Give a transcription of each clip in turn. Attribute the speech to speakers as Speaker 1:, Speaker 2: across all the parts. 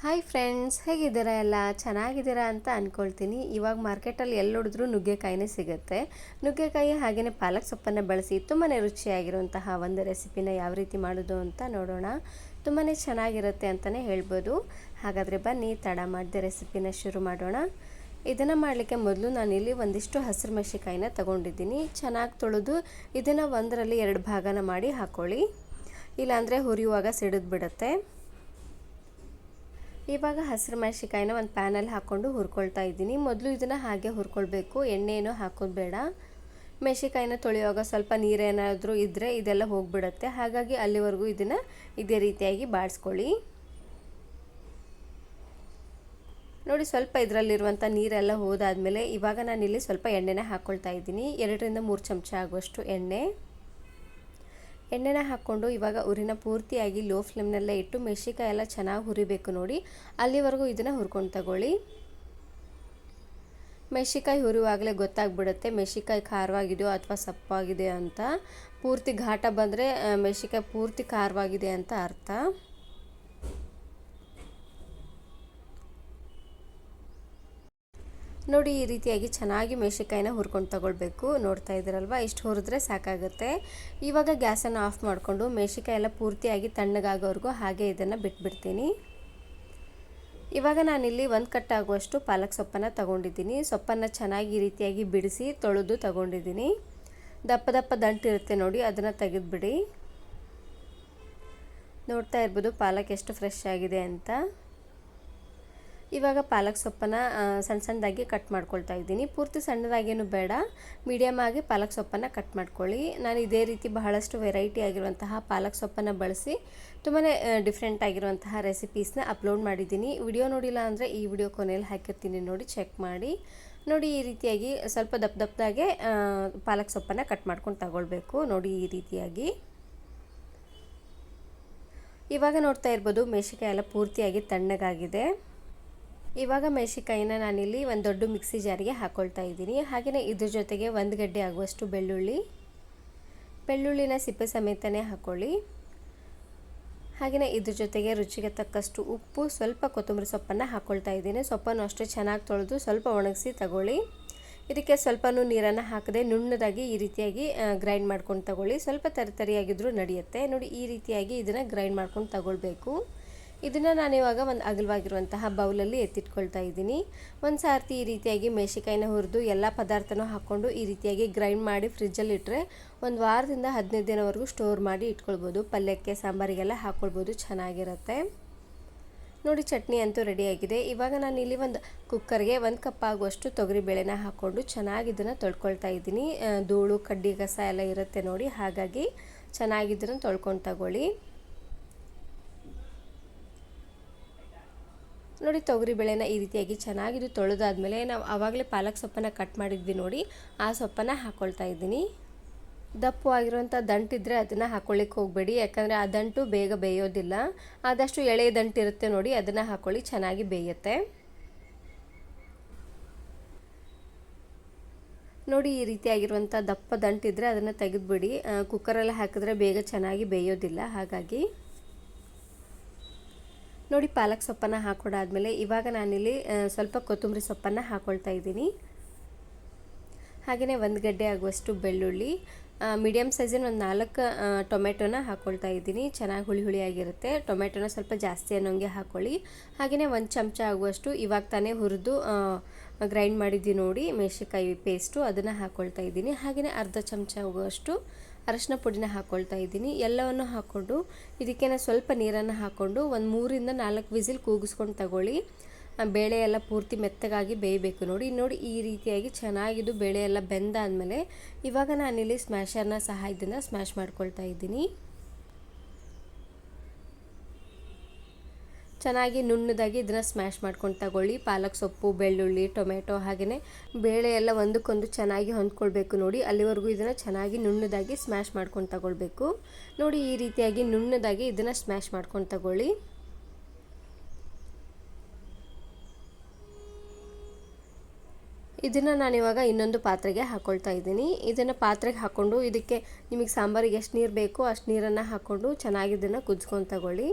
Speaker 1: Hi friends, ಹೇಗಿದ್ದೀರಾ? ಎಲ್ಲ ಚೆನ್ನಾಗಿದ್ದೀರಾ ಅಂತ ಅಂದ್ಕೊಳ್ತೀನಿ. ಇವಾಗ ಮಾರ್ಕೆಟಲ್ಲಿ ಎಲ್ಲಿ ನೋಡಿದ್ರೂ ನುಗ್ಗೆಕಾಯಿನೇ ಸಿಗುತ್ತೆ. ನುಗ್ಗೆಕಾಯಿ ಹಾಗೆಯೇ ಪಾಲಕ್ ಸೊಪ್ಪನ್ನು ಬಳಸಿ ತುಂಬಾ ರುಚಿಯಾಗಿರುವಂತಹ ಒಂದು ರೆಸಿಪಿನ ಯಾವ ರೀತಿ ಮಾಡೋದು ಅಂತ ನೋಡೋಣ. ತುಂಬಾ ಚೆನ್ನಾಗಿರುತ್ತೆ ಅಂತಲೇ ಹೇಳ್ಬೋದು. ಹಾಗಾದರೆ ಬನ್ನಿ ತಡ ಮಾಡದೆ ರೆಸಿಪಿನ ಶುರು ಮಾಡೋಣ. ಇದನ್ನು ಮಾಡಲಿಕ್ಕೆ ಮೊದಲು ನಾನಿಲ್ಲಿ ಒಂದಿಷ್ಟು ಹಸಿರು ಮೆಣಸಿಕಾಯಿನ ತಗೊಂಡಿದ್ದೀನಿ. ಚೆನ್ನಾಗಿ ತೊಳೆದು ಇದನ್ನು ಒಂದರಲ್ಲಿ 2 ಭಾಗನ ಮಾಡಿ ಹಾಕ್ಕೊಳ್ಳಿ, ಇಲ್ಲಾಂದರೆ ಹುರಿಯುವಾಗ ಸಿಡಿದು ಬಿಡುತ್ತೆ. ಇವಾಗ ಹಸಿರು ಮೆಣಸಿಕಾಯಿನ ಒಂದು ಪ್ಯಾನಲ್ಲಿ ಹಾಕ್ಕೊಂಡು ಹುರ್ಕೊಳ್ತಾ ಇದ್ದೀನಿ. ಮೊದಲು ಇದನ್ನು ಹಾಗೆ ಹುರ್ಕೊಳ್ಬೇಕು, ಎಣ್ಣೆ ಏನೂ ಹಾಕೋದು ಬೇಡ. ಮೆಣಸಿಕಾಯಿನ ತೊಳೆಯುವಾಗ ಸ್ವಲ್ಪ ನೀರೇನಾದರೂ ಇದ್ದರೆ ಇದೆಲ್ಲ ಹೋಗಿಬಿಡುತ್ತೆ. ಹಾಗಾಗಿ ಅಲ್ಲಿವರೆಗೂ ಇದನ್ನು ಇದೇ ರೀತಿಯಾಗಿ ಬಾಡಿಸ್ಕೊಳ್ಳಿ. ನೋಡಿ, ಸ್ವಲ್ಪ ಇದರಲ್ಲಿರುವಂಥ ನೀರೆಲ್ಲ ಹೋದಾದಮೇಲೆ ಇವಾಗ ನಾನಿಲ್ಲಿ ಸ್ವಲ್ಪ ಎಣ್ಣೆನ ಹಾಕ್ಕೊಳ್ತಾ ಇದ್ದೀನಿ. 2ರಿಂದ 3 ಚಮಚ ಆಗುವಷ್ಟು ಎಣ್ಣೆನ ಹಾಕ್ಕೊಂಡು ಇವಾಗ ಉರಿನ ಪೂರ್ತಿಯಾಗಿ ಲೋ ಫ್ಲೇಮ್ನಲ್ಲೇ ಇಟ್ಟು ಮೆಣಸಿಕಾಯಿ ಎಲ್ಲ ಚೆನ್ನಾಗಿ ಹುರಿಬೇಕು. ನೋಡಿ, ಅಲ್ಲಿವರೆಗೂ ಇದನ್ನು ಹುರ್ಕೊಂಡು ತಗೊಳ್ಳಿ. ಮೆಣಸಿಕಾಯಿ ಹುರಿಯುವಾಗಲೇ ಗೊತ್ತಾಗ್ಬಿಡುತ್ತೆ ಮೆಣಸಿಕಾಯಿ ಖಾರವಾಗಿದೆಯೋ ಅಥವಾ ಸಪ್ಪಾಗಿದೆಯೋ ಅಂತ. ಪೂರ್ತಿ ಘಾಟ ಬಂದರೆ ಮೆಣಸಿಕಾಯಿ ಪೂರ್ತಿ ಖಾರವಾಗಿದೆ ಅಂತ ಅರ್ಥ. ನೋಡಿ, ಈ ರೀತಿಯಾಗಿ ಚೆನ್ನಾಗಿ ಮೆಣಸಿಕಾಯಿನ ಹುರ್ಕೊಂಡು ತಗೊಳ್ಬೇಕು. ನೋಡ್ತಾ ಇದ್ದೀರಲ್ವ, ಇಷ್ಟು ಹುರಿದ್ರೆ ಸಾಕಾಗುತ್ತೆ. ಇವಾಗ ಗ್ಯಾಸನ್ನು ಆಫ್ ಮಾಡಿಕೊಂಡು ಮೆಣಸಿಕಾಯಿ ಎಲ್ಲ ಪೂರ್ತಿಯಾಗಿ ತಣ್ಣಗಾಗೋವರೆಗೂ ಹಾಗೆ ಇದನ್ನು ಬಿಟ್ಬಿಡ್ತೀನಿ. ಇವಾಗ ನಾನಿಲ್ಲಿ 1 ಕಟ್ ಆಗುವಷ್ಟು ಪಾಲಕ್ ಸೊಪ್ಪನ್ನು ತಗೊಂಡಿದ್ದೀನಿ. ಸೊಪ್ಪನ್ನು ಚೆನ್ನಾಗಿ ಈ ರೀತಿಯಾಗಿ ಬಿಡಿಸಿ ತೊಳೆದು ತಗೊಂಡಿದ್ದೀನಿ. ದಪ್ಪ ದಪ್ಪ ದಂಟಿರುತ್ತೆ ನೋಡಿ, ಅದನ್ನು ತೆಗೆದುಬಿಡಿ. ನೋಡ್ತಾ ಇರ್ಬೋದು ಪಾಲಕ್ ಎಷ್ಟು ಫ್ರೆಶ್ ಆಗಿದೆ ಅಂತ. ಇವಾಗ ಪಾಲಕ್ ಸೊಪ್ಪನ್ನು ಸಣ್ಣ ಸಣ್ಣದಾಗಿ ಕಟ್ ಮಾಡ್ಕೊಳ್ತಾ ಇದ್ದೀನಿ. ಪೂರ್ತಿ ಸಣ್ಣದಾಗೇನು ಬೇಡ, ಮೀಡಿಯಮ್ ಆಗಿ ಪಾಲಕ್ ಸೊಪ್ಪನ್ನು ಕಟ್ ಮಾಡ್ಕೊಳ್ಳಿ. ನಾನು ಇದೇ ರೀತಿ ಬಹಳಷ್ಟು ವೆರೈಟಿ ಆಗಿರುವಂತಹ ಪಾಲಕ್ ಸೊಪ್ಪನ್ನು ಬಳಸಿ ತುಂಬಾ ಡಿಫ್ರೆಂಟ್ ಆಗಿರುವಂತಹ ರೆಸಿಪೀಸ್ನ ಅಪ್ಲೋಡ್ ಮಾಡಿದ್ದೀನಿ. ವಿಡಿಯೋ ನೋಡಿಲ್ಲ ಅಂದರೆ ಈ ವಿಡಿಯೋ ಕೊನೆಯಲ್ಲಿ ಹಾಕಿರ್ತೀನಿ, ನೋಡಿ ಚೆಕ್ ಮಾಡಿ. ನೋಡಿ, ಈ ರೀತಿಯಾಗಿ ಸ್ವಲ್ಪ ದಪ್ಪದಾಗೆ ಪಾಲಕ್ ಸೊಪ್ಪನ್ನು ಕಟ್ ಮಾಡ್ಕೊಂಡು ತಗೊಳ್ಬೇಕು. ನೋಡಿ, ಈ ರೀತಿಯಾಗಿ. ಇವಾಗ ನೋಡ್ತಾ ಇರ್ಬೋದು ಮೆಣಸಿಕಾಯಿ ಎಲ್ಲ ಪೂರ್ತಿಯಾಗಿ ತಣ್ಣಗಾಗಿದೆ. ಇವಾಗ ಮೆಣಸಿಕಾಯಿನ ನಾನಿಲ್ಲಿ ಒಂದು ದೊಡ್ಡ ಮಿಕ್ಸಿ ಜಾರಿಗೆ ಹಾಕ್ಕೊಳ್ತಾ ಇದ್ದೀನಿ. ಹಾಗೆಯೇ ಇದ್ರ ಜೊತೆಗೆ 1 ಗಡ್ಡೆ ಆಗುವಷ್ಟು ಬೆಳ್ಳುಳ್ಳಿನ ಸಿಪ್ಪೆ ಸಮೇತನೇ ಹಾಕ್ಕೊಳ್ಳಿ. ಹಾಗೆಯೇ ಇದ್ರ ಜೊತೆಗೆ ರುಚಿಗೆ ತಕ್ಕಷ್ಟು ಉಪ್ಪು, ಸ್ವಲ್ಪ ಕೊತ್ತಂಬರಿ ಸೊಪ್ಪನ್ನು ಹಾಕ್ಕೊಳ್ತಾ ಇದ್ದೀನಿ. ಸೊಪ್ಪನ್ನು ಅಷ್ಟೇ ಚೆನ್ನಾಗಿ ತೊಳೆದು ಸ್ವಲ್ಪ ಒಣಗಿಸಿ ತಗೊಳ್ಳಿ. ಇದಕ್ಕೆ ಸ್ವಲ್ಪನೂ ನೀರನ್ನು ಹಾಕದೆ ನುಣ್ಣದಾಗಿ ಈ ರೀತಿಯಾಗಿ ಗ್ರೈಂಡ್ ಮಾಡ್ಕೊಂಡು ತಗೊಳ್ಳಿ. ಸ್ವಲ್ಪ ತರಿಯಾಗಿದ್ರೂ ನಡೆಯುತ್ತೆ. ನೋಡಿ, ಈ ರೀತಿಯಾಗಿ ಇದನ್ನು ಗ್ರೈಂಡ್ ಮಾಡ್ಕೊಂಡು ತಗೊಳ್ಬೇಕು. ಇದನ್ನು ನಾನಿವಾಗ ಒಂದು ಅಗಲವಾಗಿರುವಂತಹ ಬೌಲಲ್ಲಿ ಎತ್ತಿಟ್ಕೊಳ್ತಾ ಇದ್ದೀನಿ. ಒಂದು ಸಾರ್ತಿ ಈ ರೀತಿಯಾಗಿ ಮೆಣಸಿಕಾಯಿನ ಹುರಿದು ಎಲ್ಲ ಪದಾರ್ಥನೂ ಹಾಕ್ಕೊಂಡು ಈ ರೀತಿಯಾಗಿ ಗ್ರೈಂಡ್ ಮಾಡಿ ಫ್ರಿಜ್ಜಲ್ಲಿ ಇಟ್ಟರೆ 1 ವಾರದಿಂದ 15 ದಿನವರೆಗೂ ಸ್ಟೋರ್ ಮಾಡಿ ಇಟ್ಕೊಳ್ಬೋದು. ಪಲ್ಯಕ್ಕೆ, ಸಾಂಬಾರಿಗೆಲ್ಲ ಹಾಕ್ಕೊಳ್ಬೋದು, ಚೆನ್ನಾಗಿರುತ್ತೆ. ನೋಡಿ, ಚಟ್ನಿ ಅಂತೂ ರೆಡಿಯಾಗಿದೆ. ಇವಾಗ ನಾನು ಇಲ್ಲಿ ಒಂದು ಕುಕ್ಕರ್ಗೆ 1 ಕಪ್ ಆಗುವಷ್ಟು ತೊಗರಿಬೇಳೆನ ಹಾಕ್ಕೊಂಡು ಚೆನ್ನಾಗಿ ಇದನ್ನು ತೊಳ್ಕೊಳ್ತಾ ಇದ್ದೀನಿ. ಧೂಳು, ಕಡ್ಡಿ, ಕಸ ಎಲ್ಲ ಇರುತ್ತೆ ನೋಡಿ, ಹಾಗಾಗಿ ಚೆನ್ನಾಗಿ ಇದನ್ನು ತೊಳ್ಕೊಂಡು ತಗೊಳ್ಳಿ. ನೋಡಿ, ತೊಗರಿಬೇಳೆನ ಈ ರೀತಿಯಾಗಿ ಚೆನ್ನಾಗಿದು ತೊಳೆದಾದ್ಮೇಲೆ ನಾವು ಆವಾಗಲೇ ಪಾಲಕ್ ಸೊಪ್ಪನ್ನು ಕಟ್ ಮಾಡಿದ್ವಿ ನೋಡಿ, ಆ ಸೊಪ್ಪನ್ನು ಹಾಕ್ಕೊಳ್ತಾ ಇದ್ದೀನಿ. ದಪ್ಪವಾಗಿರುವಂಥ ದಂಟಿದ್ರೆ ಅದನ್ನು ಹಾಕ್ಕೊಳ್ಳಿಕ್ಕೆ ಹೋಗಬೇಡಿ, ಯಾಕಂದರೆ ಆ ದಂಟು ಬೇಗ ಬೇಯೋದಿಲ್ಲ. ಆದಷ್ಟು ಎಳೆ ದಂಟಿರುತ್ತೆ ನೋಡಿ, ಅದನ್ನು ಹಾಕ್ಕೊಳ್ಳಿ, ಚೆನ್ನಾಗಿ ಬೇಯುತ್ತೆ. ನೋಡಿ, ಈ ರೀತಿಯಾಗಿರುವಂಥ ದಪ್ಪ ದಂಟಿದ್ರೆ ಅದನ್ನು ತೆಗೆದುಬಿಡಿ. ಕುಕ್ಕರಲ್ಲಿ ಹಾಕಿದ್ರೆ ಬೇಗ ಚೆನ್ನಾಗಿ ಬೇಯೋದಿಲ್ಲ. ಹಾಗಾಗಿ ನೋಡಿ, ಪಾಲಕ್ ಸೊಪ್ಪನ್ನು ಹಾಕ್ಕೊಂಡಾದ್ಮೇಲೆ ಇವಾಗ ನಾನಿಲ್ಲಿ ಸ್ವಲ್ಪ ಕೊತ್ತಂಬರಿ ಸೊಪ್ಪನ್ನು ಹಾಕ್ಕೊಳ್ತಾ ಇದ್ದೀನಿ. ಹಾಗೆಯೇ 1 ಗಡ್ಡೆ ಆಗುವಷ್ಟು ಬೆಳ್ಳುಳ್ಳಿ, ಮೀಡಿಯಮ್ ಸೈಜಿನ ಒಂದು 4 ಟೊಮೆಟೊನ ಹಾಕ್ಕೊಳ್ತಾ ಇದ್ದೀನಿ. ಚೆನ್ನಾಗಿ ಹುಳಿಯಾಗಿರುತ್ತೆ. ಟೊಮೆಟೊನ ಸ್ವಲ್ಪ ಜಾಸ್ತಿ ಅನ್ನೋಂಗೆ ಹಾಕ್ಕೊಳ್ಳಿ. ಹಾಗೆಯೇ 1 ಚಮಚ ಆಗುವಷ್ಟು ಇವಾಗ ತಾನೇ ಹುರಿದು ಗ್ರೈಂಡ್ ಮಾಡಿದ್ವಿ ನೋಡಿ ಮೆಣಸಿಕಾಯಿ ಪೇಸ್ಟು, ಅದನ್ನು ಹಾಕ್ಕೊಳ್ತಾ ಇದ್ದೀನಿ. ಹಾಗೆಯೇ ಅರ್ಧ ಚಮಚ ಆಗುವಷ್ಟು ಅರಶಿನ ಪುಡಿನ ಹಾಕ್ಕೊಳ್ತಾ ಇದ್ದೀನಿ. ಎಲ್ಲವನ್ನು ಹಾಕ್ಕೊಂಡು ಇದಕ್ಕೆ ಸ್ವಲ್ಪ ನೀರನ್ನು ಹಾಕ್ಕೊಂಡು ಒಂದು 3ರಿಂದ 4 ವಿಸಿಲ್ ಕೂಗಿಸ್ಕೊಂಡು ತಗೊಳ್ಳಿ. ಬೇಳೆ ಎಲ್ಲ ಪೂರ್ತಿ ಮೆತ್ತಗಾಗಿ ಬೇಯಬೇಕು. ನೋಡಿ, ಈ ರೀತಿಯಾಗಿ ಚೆನ್ನಾಗಿದ್ದು ಬೇಳೆ ಎಲ್ಲ ಬೆಂದಾದಮೇಲೆ ಇವಾಗ ನಾನಿಲ್ಲಿ ಸ್ಮ್ಯಾಶರ್ನ ಸಹಾಯದಿಂದ ಸ್ಮ್ಯಾಶ್ ಮಾಡ್ಕೊಳ್ತಾ ಇದ್ದೀನಿ. ಚೆನ್ನಾಗಿ ನುಣ್ಣದಾಗಿ ಇದನ್ನು ಸ್ಮ್ಯಾಶ್ ಮಾಡ್ಕೊಂಡು ತಗೊಳ್ಳಿ. ಪಾಲಕ್ ಸೊಪ್ಪು, ಬೆಳ್ಳುಳ್ಳಿ, ಟೊಮೆಟೊ ಹಾಗೆಯೇ ಬೇಳೆ ಎಲ್ಲ ಒಂದಕ್ಕೊಂದು ಚೆನ್ನಾಗಿ ಹೊಂದ್ಕೊಳ್ಬೇಕು. ನೋಡಿ, ಅಲ್ಲಿವರೆಗೂ ಇದನ್ನು ಚೆನ್ನಾಗಿ ನುಣ್ಣದಾಗಿ ಸ್ಮ್ಯಾಶ್ ಮಾಡ್ಕೊಂಡು ತಗೊಳ್ಬೇಕು. ನೋಡಿ, ಈ ರೀತಿಯಾಗಿ ನುಣ್ಣದಾಗಿ ಇದನ್ನು ಸ್ಮ್ಯಾಶ್ ಮಾಡ್ಕೊಂಡು ತಗೊಳ್ಳಿ. ಇದನ್ನು ನಾನಿವಾಗ ಇನ್ನೊಂದು ಪಾತ್ರೆಗೆ ಹಾಕ್ಕೊಳ್ತಾ ಇದ್ದೀನಿ. ಇದನ್ನು ಪಾತ್ರೆಗೆ ಹಾಕ್ಕೊಂಡು ಇದಕ್ಕೆ ನಿಮಗೆ ಸಾಂಬಾರಿಗೆ ಎಷ್ಟು ನೀರು ಬೇಕೋ ಅಷ್ಟು ನೀರನ್ನು ಹಾಕ್ಕೊಂಡು ಚೆನ್ನಾಗಿ ಇದನ್ನು ಕುದಿಸ್ಕೊಂಡು ತಗೊಳ್ಳಿ.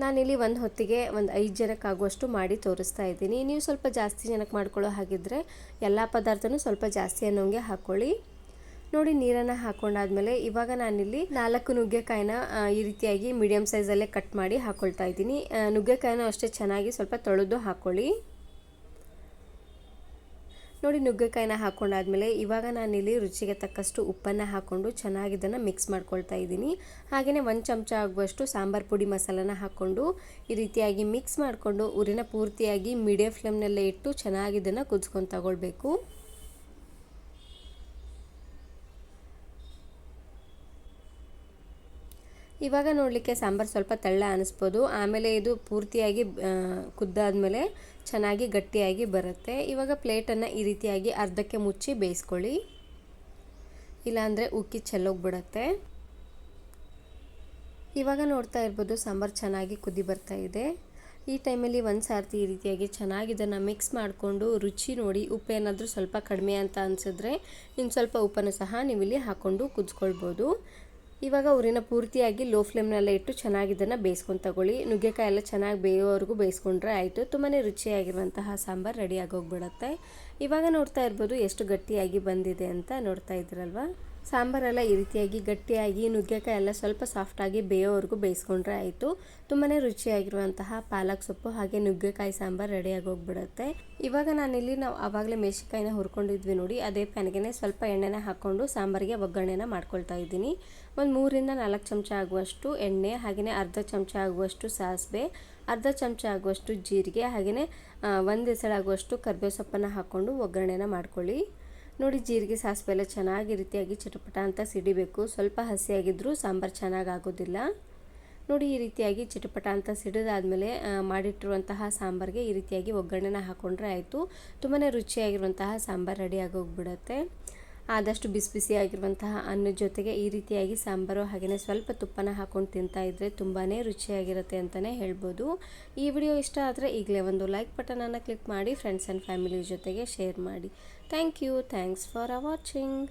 Speaker 1: ನಾನಿಲ್ಲಿ ಒಂದು ಹೊತ್ತಿಗೆ ಒಂದು 5 ಜನಕ್ಕಾಗುವಷ್ಟು ಮಾಡಿ ತೋರಿಸ್ತಾ ಇದ್ದೀನಿ. ನೀವು ಸ್ವಲ್ಪ ಜಾಸ್ತಿ ಜನಕ್ಕೆ ಮಾಡ್ಕೊಳ್ಳೋ ಹಾಗಿದ್ದರೆ ಎಲ್ಲ ಪದಾರ್ಥನೂ ಸ್ವಲ್ಪ ಜಾಸ್ತಿ ಅನ್ನೋಂಗೆ ಹಾಕ್ಕೊಳ್ಳಿ. ನೋಡಿ ನೀರನ್ನು ಹಾಕ್ಕೊಂಡಾದ್ಮೇಲೆ ಇವಾಗ ನಾನಿಲ್ಲಿ 4 ನುಗ್ಗೆಕಾಯಿನ ಈ ರೀತಿಯಾಗಿ ಮೀಡಿಯಮ್ ಸೈಜಲ್ಲೇ ಕಟ್ ಮಾಡಿ ಹಾಕ್ಕೊಳ್ತಾ ಇದ್ದೀನಿ. ನುಗ್ಗೆಕಾಯಿನ ಅಷ್ಟೇ ಚೆನ್ನಾಗಿ ಸ್ವಲ್ಪ ತೊಳೆದು ಹಾಕ್ಕೊಳ್ಳಿ. ನೋಡಿ ನುಗ್ಗೆಕಾಯಿನ ಹಾಕ್ಕೊಂಡಾದ್ಮೇಲೆ ಇವಾಗ ನಾನಿಲ್ಲಿ ರುಚಿಗೆ ತಕ್ಕಷ್ಟು ಉಪ್ಪನ್ನು ಹಾಕ್ಕೊಂಡು ಚೆನ್ನಾಗಿ ಇದನ್ನು ಮಿಕ್ಸ್ ಮಾಡ್ಕೊಳ್ತಾ ಇದ್ದೀನಿ. ಹಾಗೆಯೇ 1 ಚಮಚ ಆಗುವಷ್ಟು ಸಾಂಬಾರು ಪುಡಿ ಮಸಾಲನ ಹಾಕ್ಕೊಂಡು ಈ ರೀತಿಯಾಗಿ ಮಿಕ್ಸ್ ಮಾಡಿಕೊಂಡು ಉರಿನ ಪೂರ್ತಿಯಾಗಿ ಮೀಡಿಯಂ ಫ್ಲೇಮ್ನಲ್ಲೇ ಇಟ್ಟು ಚೆನ್ನಾಗಿ ಇದನ್ನು ಕುದಿಸ್ಕೊಂಡು ತಗೊಳ್ಬೇಕು. ಇವಾಗ ನೋಡಲಿಕ್ಕೆ ಸಾಂಬಾರು ಸ್ವಲ್ಪ ತೆಳ್ಳ ಅನ್ನಿಸ್ಬೋದು, ಆಮೇಲೆ ಇದು ಪೂರ್ತಿಯಾಗಿ ಕುದ್ದಾದ್ಮೇಲೆ ಚೆನ್ನಾಗಿ ಗಟ್ಟಿಯಾಗಿ ಬರುತ್ತೆ. ಇವಾಗ ಪ್ಲೇಟನ್ನು ಈ ರೀತಿಯಾಗಿ ಅರ್ಧಕ್ಕೆ ಮುಚ್ಚಿ ಬೇಯಿಸ್ಕೊಳ್ಳಿ, ಇಲ್ಲಾಂದರೆ ಉಕ್ಕಿ ಚೆಲ್ಲೋಗ್ಬಿಡತ್ತೆ. ಇವಾಗ ನೋಡ್ತಾ ಇರ್ಬೋದು ಸಾಂಬಾರು ಚೆನ್ನಾಗಿ ಕುದಿ ಬರ್ತಾ ಇದೆ. ಈ ಟೈಮಲ್ಲಿ ಒಂದು ಸಾರ್ತಿ ಈ ರೀತಿಯಾಗಿ ಚೆನ್ನಾಗಿ ಇದನ್ನು ಮಿಕ್ಸ್ ಮಾಡಿಕೊಂಡು ರುಚಿ ನೋಡಿ, ಉಪ್ಪೇನಾದರೂ ಸ್ವಲ್ಪ ಕಡಿಮೆ ಅಂತ ಅನಿಸಿದ್ರೆ ಇನ್ನು ಸ್ವಲ್ಪ ಉಪ್ಪನ್ನು ಸಹ ನೀವಿಲ್ಲಿ ಹಾಕ್ಕೊಂಡು ಕುದಿಸ್ಕೊಳ್ಬೋದು. ಇವಾಗ ಉರಿನ ಪೂರ್ತಿಯಾಗಿ ಲೋ ಫ್ಲೇಮ್ನಲ್ಲೇ ಇಟ್ಟು ಚೆನ್ನಾಗಿ ಇದನ್ನು ಬೇಯಿಸ್ಕೊಂಡು ತಗೊಳ್ಳಿ. ನುಗ್ಗೆಕಾಯಿ ಎಲ್ಲ ಚೆನ್ನಾಗಿ ಬೇಯೋವರೆಗೂ ಬೇಯಿಸ್ಕೊಂಡ್ರೆ ಆಯಿತು. ತುಂಬಾ ರುಚಿಯಾಗಿರುವಂತಹ ಸಾಂಬಾರು ರೆಡಿಯಾಗಿ ಹೋಗ್ಬಿಡುತ್ತೆ. ಇವಾಗ ನೋಡ್ತಾ ಇರ್ಬೋದು ಎಷ್ಟು ಗಟ್ಟಿಯಾಗಿ ಬಂದಿದೆ ಅಂತ, ನೋಡ್ತಾ ಇದ್ದೀರಲ್ವ. ಸಾಂಬಾರೆಲ್ಲ ಈ ರೀತಿಯಾಗಿ ಗಟ್ಟಿಯಾಗಿ ನುಗ್ಗೆಕಾಯಿ ಎಲ್ಲ ಸ್ವಲ್ಪ ಸಾಫ್ಟಾಗಿ ಬೇಯೋವರೆಗೂ ಬೇಯಿಸ್ಕೊಂಡ್ರೆ ಆಯಿತು. ತುಂಬಾ ರುಚಿಯಾಗಿರುವಂತಹ ಪಾಲಕ್ ಸೊಪ್ಪು ಹಾಗೆ ನುಗ್ಗೆಕಾಯಿ ಸಾಂಬಾರು ರೆಡಿಯಾಗಿ ಹೋಗ್ಬಿಡುತ್ತೆ. ಇವಾಗ ನಾನಿಲ್ಲಿ ನಾವು ಆವಾಗಲೇ ಮೆಣಸಿನ್ಕಾಯಿನ ಹುರ್ಕೊಂಡಿದ್ವಿ ನೋಡಿ, ಅದೇ ಪ್ಯಾನ್ಗೆ ಸ್ವಲ್ಪ ಎಣ್ಣೆನ ಹಾಕ್ಕೊಂಡು ಸಾಂಬಾರಿಗೆ ಒಗ್ಗರಣೆನ ಮಾಡ್ಕೊಳ್ತಾ ಇದ್ದೀನಿ. ಒಂದು 3ರಿಂದ 4 ಚಮಚ ಆಗುವಷ್ಟು ಎಣ್ಣೆ, ಹಾಗೆಯೇ ಅರ್ಧ ಚಮಚ ಆಗುವಷ್ಟು ಸಾಸಿವೆ, ಅರ್ಧ ಚಮಚ ಆಗುವಷ್ಟು ಜೀರಿಗೆ, ಹಾಗೆಯೇ 1 ಎಸಳಾಗುವಷ್ಟು ಕರಿಬೇವು ಸೊಪ್ಪನ್ನು ಹಾಕ್ಕೊಂಡು ಒಗ್ಗರಣೆನ ಮಾಡ್ಕೊಳ್ಳಿ. ನೋಡಿ ಜೀರಿಗೆ ಸಾಸಿವೆ ಎಲ್ಲ ಚೆನ್ನಾಗಿ ರೀತಿಯಾಗಿ ಚಿಟಪಟ ಅಂತ ಸಿಡಿಬೇಕು. ಸ್ವಲ್ಪ ಹಸಿಯಾಗಿದ್ದರೂ ಸಾಂಬಾರು ಚೆನ್ನಾಗಿ ಆಗೋದಿಲ್ಲ. ನೋಡಿ ಈ ರೀತಿಯಾಗಿ ಚಿಟಪಟ ಅಂತ ಸಿಡಿದಾದ್ಮೇಲೆ ಮಾಡಿಟ್ಟಿರುವಂತಹ ಸಾಂಬಾರಿಗೆ ಈ ರೀತಿಯಾಗಿ ಒಗ್ಗರಣೆನ ಹಾಕ್ಕೊಂಡ್ರೆ ಆಯಿತು. ತುಂಬಾ ರುಚಿಯಾಗಿರುವಂತಹ ಸಾಂಬಾರು ರೆಡಿಯಾಗಿ ಹೋಗ್ಬಿಡುತ್ತೆ. ಆದಷ್ಟು ಬಿಸಿ ಬಿಸಿಯಾಗಿರುವಂತಹ ಅನ್ನದ ಜೊತೆಗೆ ಈ ರೀತಿಯಾಗಿ ಸಾಂಬಾರು ಹಾಗೆಯೇ ಸ್ವಲ್ಪ ತುಪ್ಪನ ಹಾಕ್ಕೊಂಡು ತಿಂತಾ ಇದ್ದರೆ ತುಂಬಾ ರುಚಿಯಾಗಿರುತ್ತೆ ಅಂತಲೇ ಹೇಳ್ಬೋದು. ಈ ವಿಡಿಯೋ ಇಷ್ಟ ಆದರೆ ಈಗಲೇ ಒಂದು ಲೈಕ್ ಬಟನನ್ನು ಕ್ಲಿಕ್ ಮಾಡಿ ಫ್ರೆಂಡ್ಸ್ ಆ್ಯಂಡ್ ಫ್ಯಾಮಿಲಿ ಜೊತೆಗೆ ಶೇರ್ ಮಾಡಿ. Thank you. Thanks for watching.